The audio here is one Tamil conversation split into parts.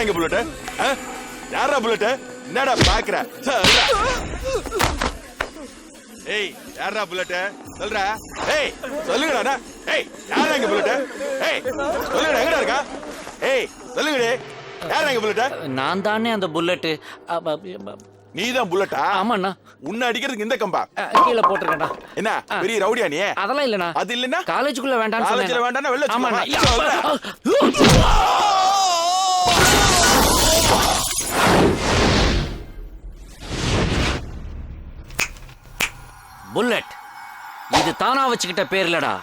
யாரா இங்க புல்லட்? யாரா புல்லட்? என்னடா பாக்குற? ஏய் யாரா புல்லட்? சொல்றா. ஏய் சொல்லுங்கடா. ஏய் யாரா இங்க புல்லட்? ஏய் சொல்லுங்கடா எங்கடா இருக்கா? ஏய் சொல்லுங்கடே. யாரா இங்க புல்லட்? நான் தானே அந்த புல்லட். நீதான் புல்லட்டா? ஆமாண்ணா. உன்னை அடிக்கிறதுக்கு இந்த கம்பா கீழே போட்டுருக்கேன்டா. என்ன பெரிய ரவுடியா நீ? அதெல்லாம் இல்லண்ணா. அது இல்லன்னா காலேஜுக்குள்ள வேண்டாம். காலேஜ்ல வேண்டாம்னா வெளில ஆமாண்ணா. புல்லட் இது தானா வச்சுக்கிட்ட பேர் இல்லடா,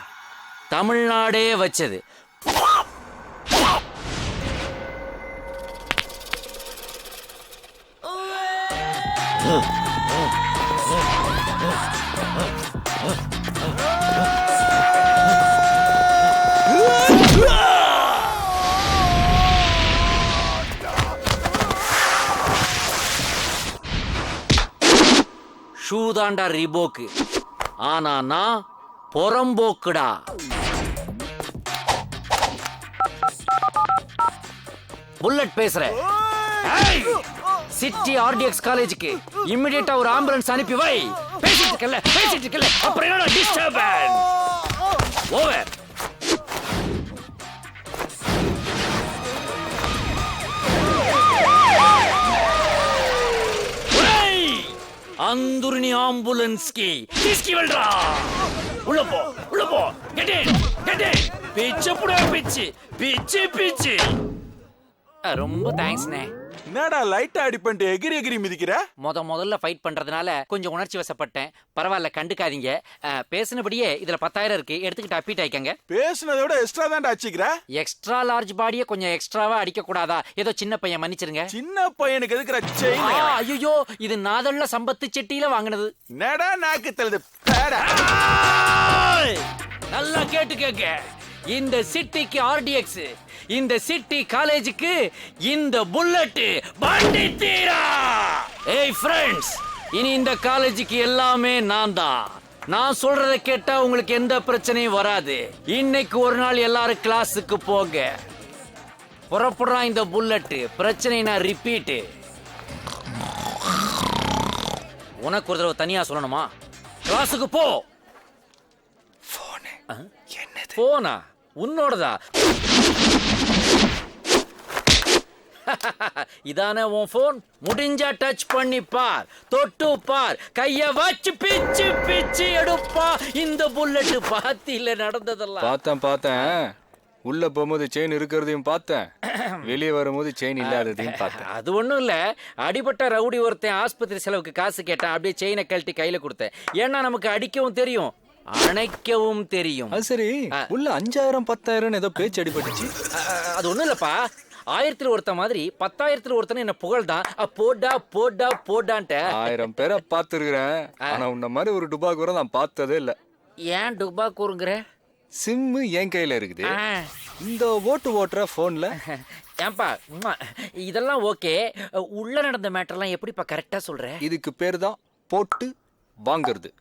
தமிழ்நாடே வச்சது. ஷூதாண்டா ரிபோக்கு, ஆனா நான் பொறம்போக்குடா. புல்லட் பேசுற. சிட்டி ஆர்டிஎக்ஸ் காலேஜுக்கு இமிடியேட்டா ஒரு ஆம்புலன்ஸ் அனுப்பி வை. பேசிட்டு இருக்கல அப்புறம் என்ன டிஸ்டர்பன்ஸ்? ஓவர். अंदुरनी आंबुलेंस की किसकी बोल रहा? उल्लो पो गेट इन पीछे पुड़े पीछे ரொம்ப தேங்க்ஸ்ண்ணே. என்னடா லைட்டா அடி பண்ணிட்டு எகிரி எகிரி மிதிக்கிற? முதல்ல ஃபைட் பண்றதுனால கொஞ்சம் உணர்ச்சி வசப்பட்டேன். பரவாயில்ல, கண்டுக்காதீங்க. பேசினபடியே இதுல 10,000 இருக்கு, எடுத்துக்கிட்டு அப்பீட் ஆயிக்கங்க. பேசினதை விட எக்ஸ்ட்ரா தான்டா அடிச்சிக்கிற. எக்ஸ்ட்ரா லார்ஜ் பாடியை கொஞ்சம் எக்ஸ்ட்ராவா அடிக்க கூடாதா? ஏதோ சின்ன பையன், மன்னிச்சிருங்க. சின்ன பையனுக்கு எதுக்குற செயின்? ஐயோ, இது நாதல்ல சம்பத்து செட்டியில வாங்கினது. என்னடா நாக்கு தள்ளுது? நல்லா கேட்டுக்கங்க. இந்த சிட்டிக்கு ஆர்டிஎக்ஸ், இந்த சிட்டி காலேஜுக்கு இந்த புல்லட் பண்டி தீரா. ஏய் ஃப்ரெண்ட்ஸ், இனி இந்த காலேஜுக்கு எல்லாமே நான் தான். நான் சொல்றத கேட்டா உங்களுக்கு எந்த பிரச்சனையும் வராது. இன்னைக்கு ஒரு நாள் எல்லாரும் கிளாஸுக்கு போங்க. புறப்படுறான் இந்த புல்லட். பிரச்சனைனா ரிப்பீட். உனக்கு ஒரு தடவை தனியா சொல்லணுமா? கிளாஸுக்கு போ. போனா உன்னோடதா? இதானே உன் போன்? முடிஞ்சா டச் பண்ணி பார், தொட்டு பார், கைய வச்சு பிச்சு எடுப்பா. இந்த புல்லட் பாத்தியில நடந்ததெல்லாம் பார்த்தேன். உள்ள போகும்போது செயின் இருக்கிறதையும் பார்த்தேன், வெளியே வரும்போது செயின் இல்லாததையும் பார்த்தேன். அது ஒண்ணும் இல்ல, அடிபட்ட ரவுடி ஒருத்தன் ஆஸ்பத்திரி செலவுக்கு காசு கேட்டான். அப்படியே செயினை கழட்டி கையில கொடுத்தேன். ஏன்னா நமக்கு அடிக்கவும் தெரியும், அணைக்கவும் தெரியும். அது சரி, உள்ள 5,000 10,000 ஏதோ பேச்சு அடிபட்டுச்சு. அது ஒண்ணும் இல்லப்பா, 1000 ஒருத்த மாதிரி 10,000 ஒருத்தன் என்ன புகழ்தான். போடான்ட்டு 1000 பேரை பார்த்துருக்கிறேன், ஆனா உன்ன மாதிரி ஒரு டுபாக்கூரை நான் பார்த்ததே இல்ல. ஏன் டுபா கூறுங்கிற? சிம்மு என் கையில இருக்குது, இந்த ஓட்டுற போன்ல. ஏன்பா இதெல்லாம் ஓகே, உள்ள நடந்த மேட்டர்லாம் எப்படிப்பா கரெக்டா சொல்ற? இதுக்கு பேர் தான் போட்டு வாங்குறது.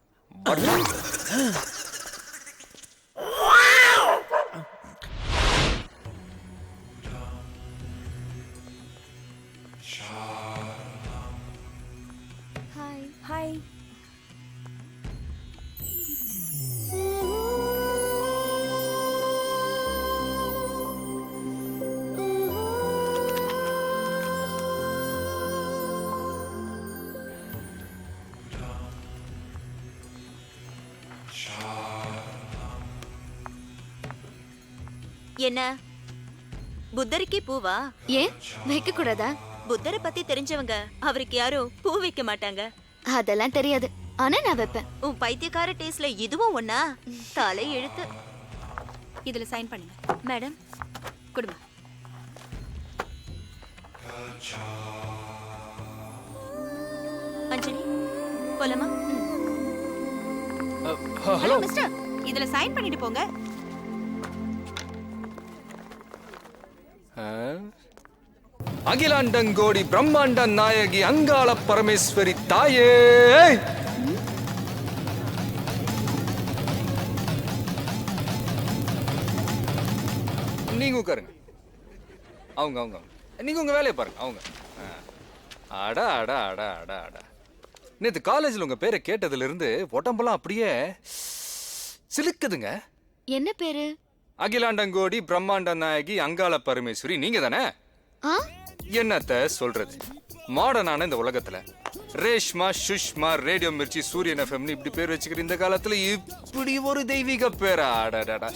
Hi. என்ன புத்தருக்கே பூவா? ஏன் வைக்க கூடாதா? புத்தரை பத்தி தெரிஞ்சவங்க அவருக்கு யாரும் பூ வைக்க மாட்டாங்க. அதெல்லாம் தெரியாது, ஆனா நான் வைப்பேன். உன் பைத்தியக்கார டேஸ்ட்ல இதுவும் ஒண்ணா? தலை எழுத்து. இதுல சைன் பண்ணுங்க மேடம். கொடுங்க. அஞ்சலி போலாமா? ஹலோ மிஸ்டர், இதுல சைன் பண்ணிட்டு போங்க. அகிலாண்டங்கோடி பிரம்மாண்ட நாயகி அங்காள பரமேஸ்வரி தாயே, நீங்க உட்காருங்க. அவங்க நீங்க உங்க வேலையை பாருங்க. அவங்க அடா அடா அடா அடா அடா. நேற்று காலேஜில் உங்க பேரை கேட்டதுல இருந்து உடம்பெல்லாம் அப்படியே சிலுக்குதுங்க. என்ன பேரு? அகிலாண்டங்கோடி பிரம்மாண்ட நாயகி அங்காள பரமேஸ்வரி நீங்க தானே? ஆ? என்னத்த சொல்றது, மாடர்னான இந்த உலகத்துல ரேஷ்மா, சுஷ்மா, ரேடியோ மிர்ச்சி, சூரியன் எஃப்எம்னு இப்படி பேர் வச்சுக்கிற இந்த காலத்துல இப்படி ஒரு தெய்வீக பேரா? அடடா.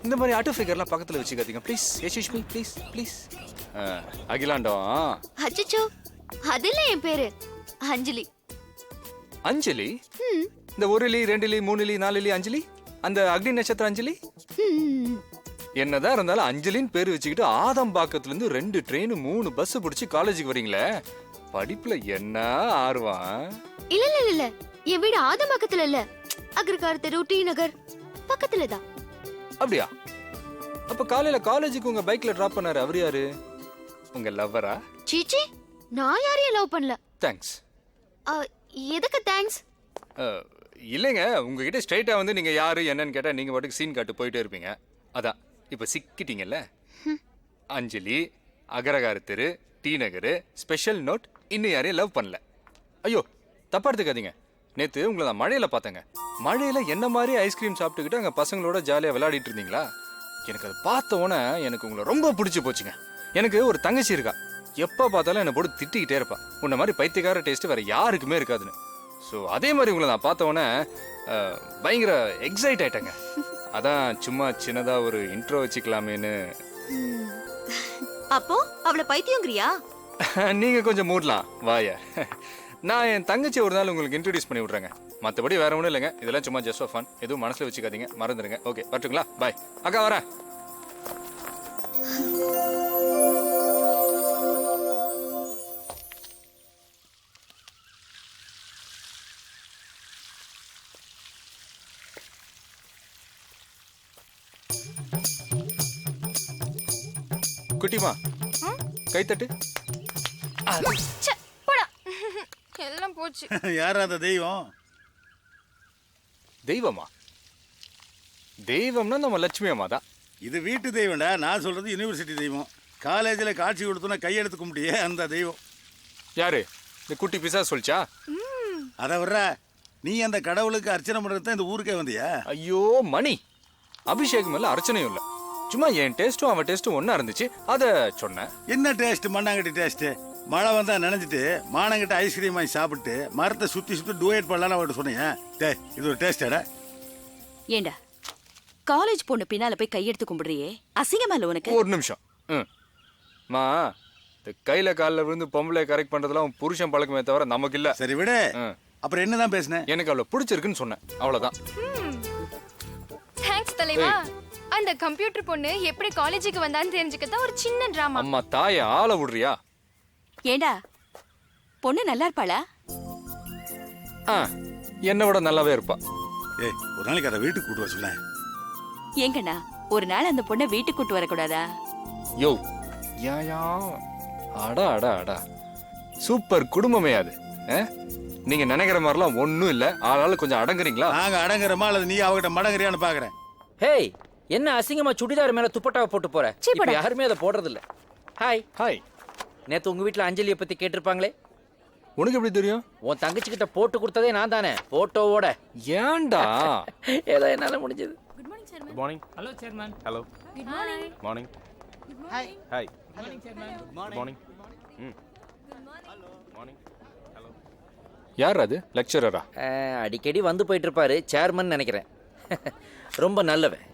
இந்த மாதிரி ஆட்டோ ஃபிகர்லாம் பக்கத்துல வச்சுக்காதீங்க please. Yasushmi please please. Akilandam. அச்சச்சோ, அதுல என் பேரு அஞ்சலி. அஞ்சலி? இந்த 1 இலி 2 இலி 3 இலி 4 இலி அஞ்சலி, அந்த அக்னி நட்சத்திர அஞ்சலி. என்னதான் இருந்தாலும் அஞ்சலின்னு பேர் வச்சுக்கிட்டு ஆதம்பாக்கத்துல இருந்து 2 ட்ரெயின் 3 பஸ் பிடிச்சி காலேஜுக்கு வரீங்களே, படிப்புல என்ன ஆர்வம்? இல்ல இல்ல இல்ல, என் வீடு ஆதம்பாக்கத்துல இல்ல, அக்ரகார் தெரு, டி நகர் பக்கத்துல தான். அப்படியா? அப்ப காலையில காலேஜுக்கு உங்க பைக்ல டிராப் பண்ணாரு அவர் யாரு? உங்க லவ்வரா? சீச்சி, நான் யாரையும் லவ் பண்ணல. தேங்க்ஸ். எதுக்கு தேங்க்ஸ்? இல்லைங்க, உங்ககிட்ட ஸ்ட்ரைட்டா வந்து நீங்க யாரு என்னன்னு கேட்டா நீங்க பாட்டுக்கு சீன் காட்டு போயிட்டே இருப்பீங்க. அதான் இப்ப சிக்கிட்டீங்கல்ல. அஞ்சலி, அகரகார தெரு, டி நகர், ஸ்பெஷல் நோட், இன்னும் யாரையும் லவ் பண்ணல. ஐயோ தப்பா எடுத்துக்காதீங்க. நேத்து உங்களை நான் மழையில பார்த்தேங்க. மழையில என்ன மாதிரி ஐஸ்கிரீம் சாப்பிட்டுக்கிட்டு அங்க பசங்களோட ஜாலியா விளையாடிட்டு இருந்தீங்களா? எனக்கு அதை பார்த்த உடனே எனக்கு உங்களை ரொம்ப பிடிச்சி போச்சுங்க. எனக்கு ஒரு தங்கச்சி இருக்கா, எப்போ பார்த்தாலும் என்னை போட்டு திட்டிக்கிட்டே இருப்பா. உன்ன மாதிரி பைத்தியக்கார டேஸ்ட் வேற யாருக்குமே இருக்காதுன்னு. ஸோ அதே மாதிரி உங்களை நான் பார்த்த உடனே பயங்கர எக்ஸைட் ஆயிட்டேங்க. அதான் சும்மா சின்னதா ஒரு இன்ட்ரோ வச்சுக்கலாமேன்னு. அப்போ அவளை பைத்தியங்கிறியா? நீங்க கொஞ்சம் மூடலாம் வாய. நான் என் தங்கச்சி ஒரு நாள் உங்களுக்கு இன்ட்ரடியூஸ் பண்ணி விட்றேங்க. மற்றபடி வேற ஒன்றும் இல்லைங்க, இதெல்லாம் சும்மா ஜஸ்ட் ஃபார் ஃபன். எதுவும் மனசுல வச்சுக்காதீங்க, மறந்துடுங்க. ஓகே வரட்டுங்களா? பாய். அக்கா வரேன். குட்டிமா கைத்தட்டு. எல்லாம் போச்சு. யாரா அந்த தெய்வம்? தெய்வமா? தெய்வம்னா நம்ம லட்சுமி அம்மா தான். இது வீட்டு தெய்வம்டா, நான் சொல்றது யூனிவர்சிட்டி தெய்வம். காலேஜில் காட்சி கொடுத்தோன்னா கையெடுத்து கும்பிட்டியே அந்த தெய்வம். யாரு? இந்த குட்டி பிசா சொல்லிச்சா? அதை வர்ற நீ அந்த கடவுளுக்கு அர்ச்சனை பண்ணுறது தான் இந்த ஊருக்கே வந்தியா? ஐயோ மணி, அபிஷேகம் இல்லை அர்ச்சனையும் இல்லை, சும்மா என் டேஸ்ட்டும் அவன் டேஸ்ட்டும் ஒன்னா இருந்துச்சு, அதை சொன்னேன். என்ன டேஸ்ட்? மண்ணாங்கட்டி டேஸ்ட். மழை வந்தா நினைஞ்சிட்டு மானங்கிட்ட ஐஸ்கிரீம் வாங்கி சாப்பிட்டு மரத்தை சுத்தி சுத்தி டூயட் பண்ணலாம் அவட்ட சொன்னீங்க. இது ஒரு டேஸ்டா? ஏண்டா காலேஜ் பொண்ணு பின்னால போய் கையெடுத்து கும்பிடுறியே, அசிங்கமா இல்ல உனக்கு? ஒரு நிமிஷம். மா, இந்த கையில காலில் விழுந்து பொம்பளை கரெக்ட் பண்றதுலாம் உன் புருஷன் பழக்கமே தவிர நமக்கு இல்ல. சரி விடு. அப்புறம் என்னதான் பேசுனேன்? எனக்கு அவ்வளவு பிடிச்சிருக்குன்னு சொன்னேன், அவ்வளவுதான். தேங்க்ஸ் தலைவா. அந்த கம்ப்யூட்டர் பொண்ணு எப்படி காலேஜுக்கு வந்தான்னு தெரிஞ்சுக்கத்தான் ஒரு சின்ன டிராமா. அம்மா தாய ஆள விடுறியா? ஏண்டா பொண்ணு நல்லா இருப்பாளா? என்னை விட நல்லாவே இருப்பா. ஏய், ஒரு நாளைக்கு அதை வீட்டுக்கு கூட்டு வர சொல்ல. ஏங்கண்ணா, ஒரு நாள் அந்த பொண்ணை வீட்டுக்கு கூட்டு வரக்கூடாதா? யோ யா அடா அடா அடா, சூப்பர் குடும்பமே அது. நீங்க நினைக்கிற மாதிரிலாம் ஒன்றும் இல்லை. ஆளால கொஞ்சம் அடங்குறீங்களா? நாங்க அடங்குறமா அல்லது நீ அவகிட்ட மடங்குறியான்னு பாக்குறேன். ஹேய், என்ன அசிங்கமா சுடிதார் மேல துப்பட்டாவை போட்டு போற? இப்ப யாருமே அதை போடுறது இல்ல. Hi hi. நேத்து உங்க வீட்டுல அஞ்சலியை பத்தி கேட்டிருப்பாங்களே, உனக்கு எப்படி தெரியும்? உன் தங்கச்சி கிட்ட போட்டு கொடுத்ததே நான் தானே, போட்டோவோட. ஏன்டா? ஏதோ என்னால முடிஞ்சது. Good morning. Hello chairman. Hello. Good morning. Hi. Hi. Good morning chairman. Good morning. Morning. Hello. யார் அது? லெக்சரரா? அடிக்கடி வந்து போயிட்டு இருப்பாரு, சேர்மன் நினைக்கிறேன். ரொம்ப நல்லவன்,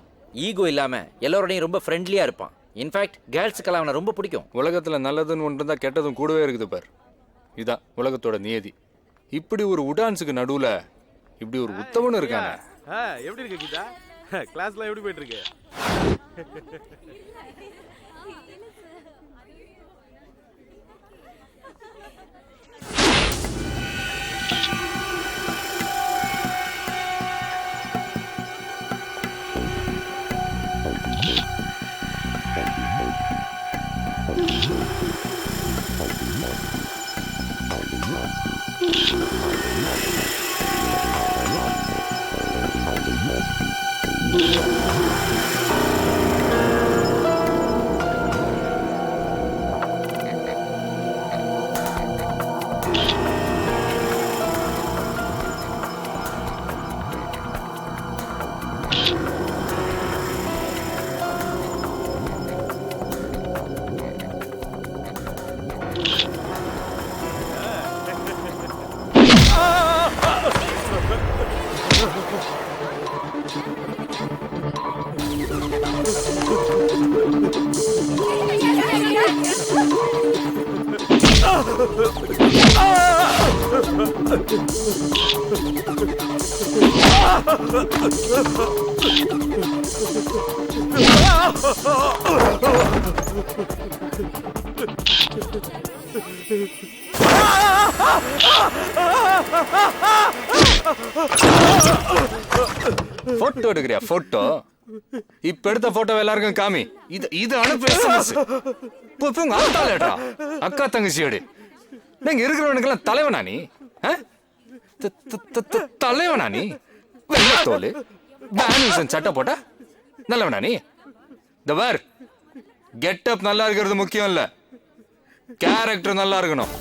ஈகோ இல்லாம எல்லாரோடையும் ரொம்ப ஃப்ரெண்ட்லியா இருப்பான். இன்ஃபேக்ட் கேர்ள்ஸுக்கெல்லாம் அவனை ரொம்ப பிடிக்கும். உலகத்துல நல்லதுன்னு ஒன்று இருந்தா கெட்டதும் கூடவே இருக்குது பார். இதான் உலகத்தோட நியதி. இப்படி ஒரு உடான்ஸுக்கு நடுவுல இப்படி ஒரு உத்தமனும் இருக்காங்க. எப்படி இருக்கு கீதா? கிளாஸ்ல எப்படி போயிட்டு இருக்கு? போட்டோ எடுக்கிறியா போட்டோ? இப்ப எடுத்த போட்டோ எல்லாருக்கும் காமி. இது அனுப்பு SMS. உங்க ஆத்தாளேடா அக்கா தங்கச்சியோடு நீங்க இருக்கிறவனுக்கெல்லாம் தலைவனா நீ? தலைவனா நீ? வெள்ளத்தோல் பேனிசன் சட்டை போட்டா நல்லவனா நீ? இந்த பார், கெட்டப் நல்லா இருக்கிறது முக்கியம் இல்ல, கேரக்டர் நல்லா இருக்கணும்.